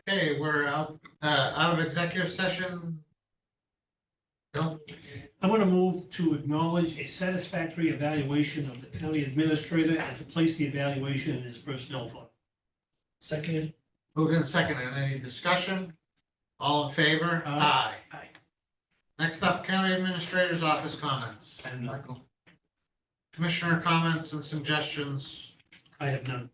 Okay, we're out of executive session. Bill, I'm going to move to acknowledge a satisfactory evaluation of the county administrator and to place the evaluation in his personnel file. Second. moved in second. Any discussion? All in favor? Aye. Next up, county administrator's office comments. And Michael. Commissioner comments and suggestions. I have none.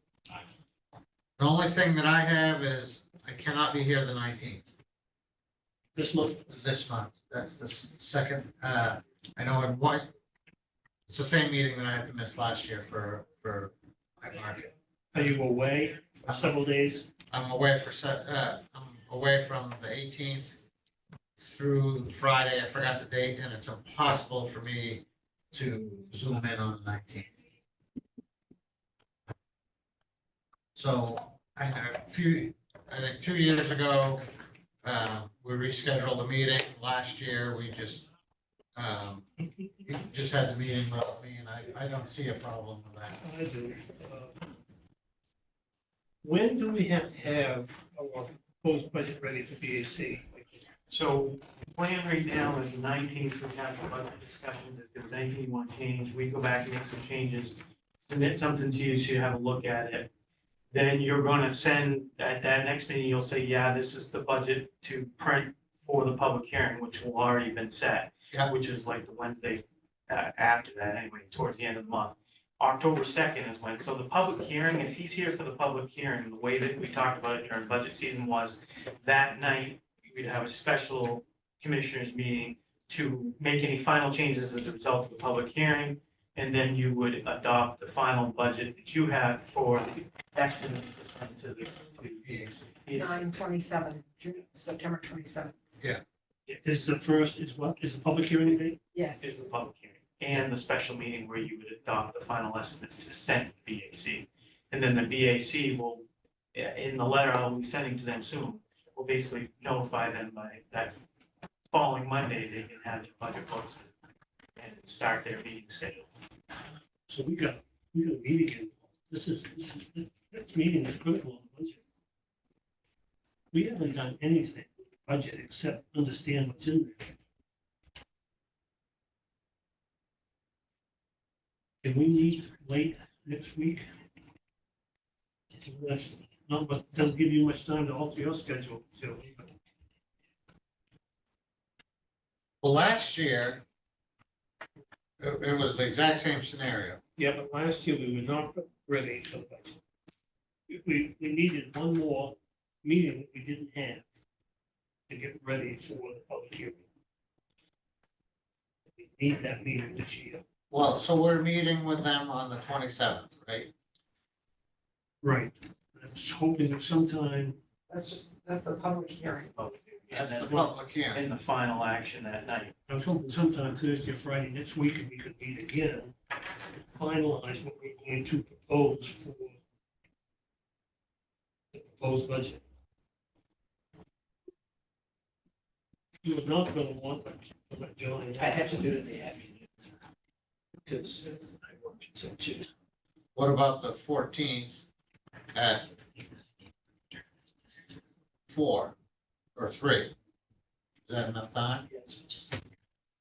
The only thing that I have is I cannot be here the 19th This month, this month. That's the second, I know in what, it's the same meeting that I had to miss last year for my market. are you away for several days? I'm away I'm away from the 18th through Friday. I forgot the date, and it's impossible for me to zoom in on the 19th. So I think 2 years ago, we rescheduled a meeting. Last year, we just had the meeting without me, and I don't see a problem with that. I do. When do we have to have our proposed budget ready for BAC? So the plan right now is the 19th, we have a budget discussion. If there's anything you want to change, we go back and make some changes, submit something to you so you have a look at it. Then you're going to send, at that next meeting, you'll say, yeah, this is the budget to print for the public hearing, which will already been set. Yeah. Which is like the Wednesday after that, anyway, towards the end of the month. October 2nd is when, so the public hearing, if he's here for the public hearing, the way that we talked about it during budget season was that night, we'd have a special commissioners meeting to make any final changes as a result of the public hearing. And then you would adopt the final budget that you have for the estimate to the Yes. 9/27, September 27th. Is the first, is what, is the public hearing date? is Yes. the public hearing. And the special meeting where you would adopt the final estimate to send to BAC. And then the BAC will, in the letter I'll be sending to them soon, will basically notify them by that following Monday, they can have their budget books and start their meeting schedule. So we got a meeting again. This meeting is critical on the budget. We haven't done anything with the budget except understand what's in there. Can we meet late next week? That's not, but doesn't give you much time to alter your schedule, Joe. Well, last year, it was the exact same scenario. Yeah, but last year we were not ready for the budget. We needed one more meeting that we didn't have to get ready for the public hearing. We need that meeting this year. Well, so we're meeting with them on the 27th, right? Right. I was hoping that sometime, That's the public hearing. That's the And public hearing. then the final action that night. I was hoping sometime Thursday or Friday next week, and we could meet again, finalize what we're going to propose for the proposed budget. You are not going to want to let John. and I'd have to do it in the afternoon. Because I work until 2. What about the 14th at 4 or 3? Is that enough time?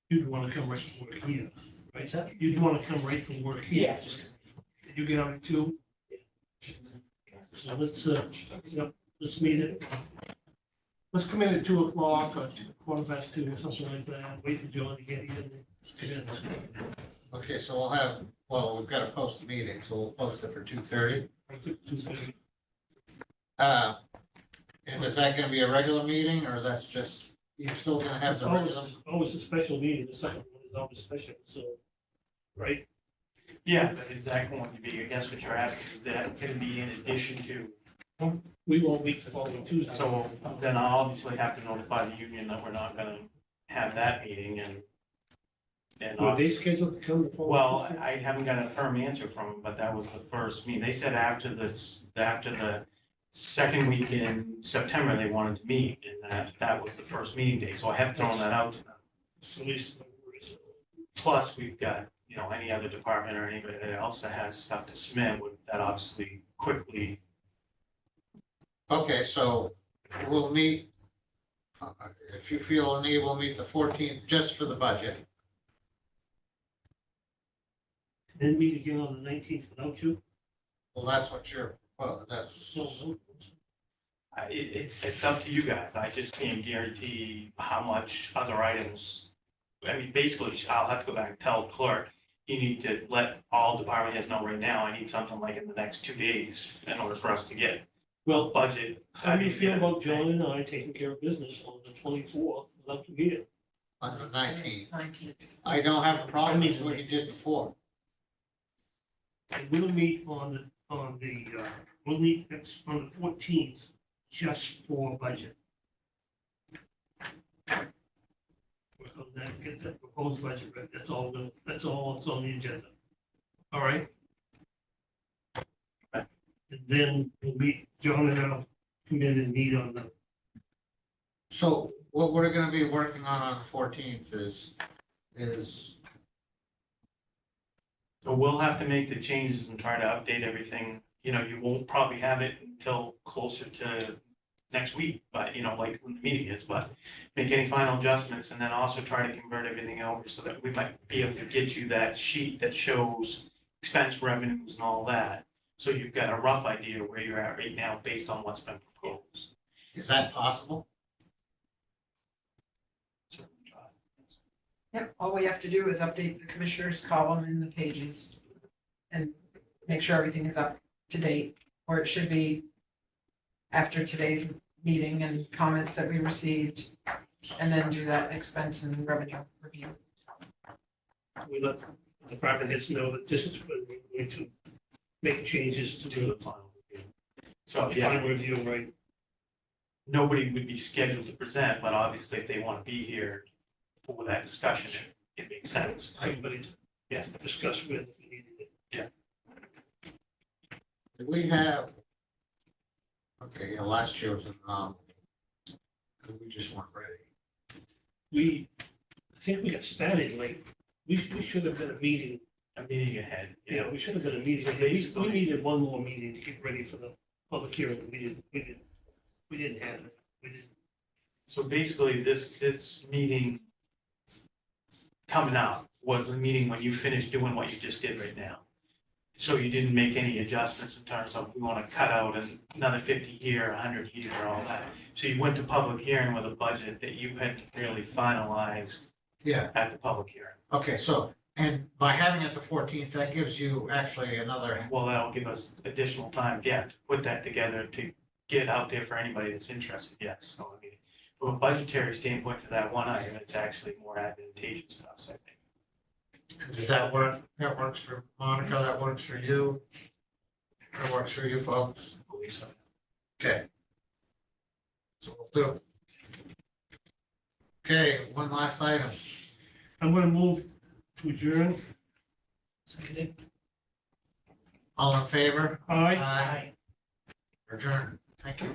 You'd want to come right from work here, right? What's that? You'd want to come right from work here. Yeah, just. Did you get out at 2? So let's meet it. Let's come in at 2 o'clock or 2:15 or something like that. Wait for John to get here. Okay, so we've got to post the meeting, so we'll post it for 2:30. And is that gonna be a regular meeting, or that's just, you're still gonna have It's the regular? always a special meeting. The second one is always special, so, right? Yeah, the exact one to be, I guess what you're asking is that can be in addition to, We won't meet the following Tuesday. so then I'll obviously have to notify the union that we're not gonna have that meeting and. Were they scheduled to come the following Well, Tuesday? I haven't got a firm answer from them, but that was the first meeting. They said after the second week in September, they wanted to meet, and that was the first meeting date, so I have thrown that out to them. So at least, Plus, we've got, any other department or anybody else that has stuff to submit, would that obviously quickly. Okay, so we'll meet, if you feel a need, we'll meet the 14th just for the budget. Then meet again on the 19th without you. Well, that's what you're, well, that's, So, It's up to you guys. I just can't guarantee how much other items. I mean, basically, I'll have to go back and tell the clerk, you need to let all department heads know right now, I need something like in the next 2 days in order for us to get well, budget. how do you feel about John and I taking care of business on the 24th without you here? on the 19th. 19th. I don't have a problem with what you did before. And we'll meet we'll meet next, on the 14th, just for budget. Work on that, get that proposed budget, right, that's all that's on the agenda. All right? And then we'll meet, John and I'll come in and meet on the, So what we're gonna be working on the 14th is, So we'll have to make the changes and try to update everything. You know, you won't probably have it until closer to next week, but you know, like when the meeting is, but make any final adjustments and then also try to convert everything over so that we might be able to get you that sheet that shows expense revenues and all that. So you've got a rough idea where you're at right now based on what's been proposed. is that possible? Yep, all we have to do is update the commissioners column in the pages and make sure everything is up to date, or it should be after today's meeting and comments that we received, and then do that expense and revenue review. we let the department heads know that this is when we're going to make changes to do the final review. So, yeah, Final review, right? nobody would be scheduled to present, but obviously if they want to be here for that discussion, it makes sense. Somebody to discuss with if we needed it. Do we have? Okay, yeah, last year was an anomaly. We just weren't ready. I think we got started late. We should have been a meeting. A meeting ahead, you know. We should have been a meeting. So We basically- needed one more meeting to get ready for the public hearing. We didn't have it. We didn't. So basically, this meeting coming up was the meeting when you finished doing what you just did right now. So you didn't make any adjustments in terms of, we want to cut out another 50 here, 100 here, all that. So you went to public hearing with a budget that you had really finalized Yeah, at the public hearing. okay, so, and by having it the 14th, that gives you actually another, Well, that'll give us additional time, yeah, to put that together, to get it out there for anybody that's interested, yes. So I mean, from a budgetary standpoint for that one item, it's actually more advantageous to us, I think. does that work? That works for Monica, that works for you? That works for you folks? I believe so. Okay. So we'll do. Okay, one last item. I'm gonna move to adjourn. Seconded. All in favor? Aye. Aye. Adjourn. Thank you.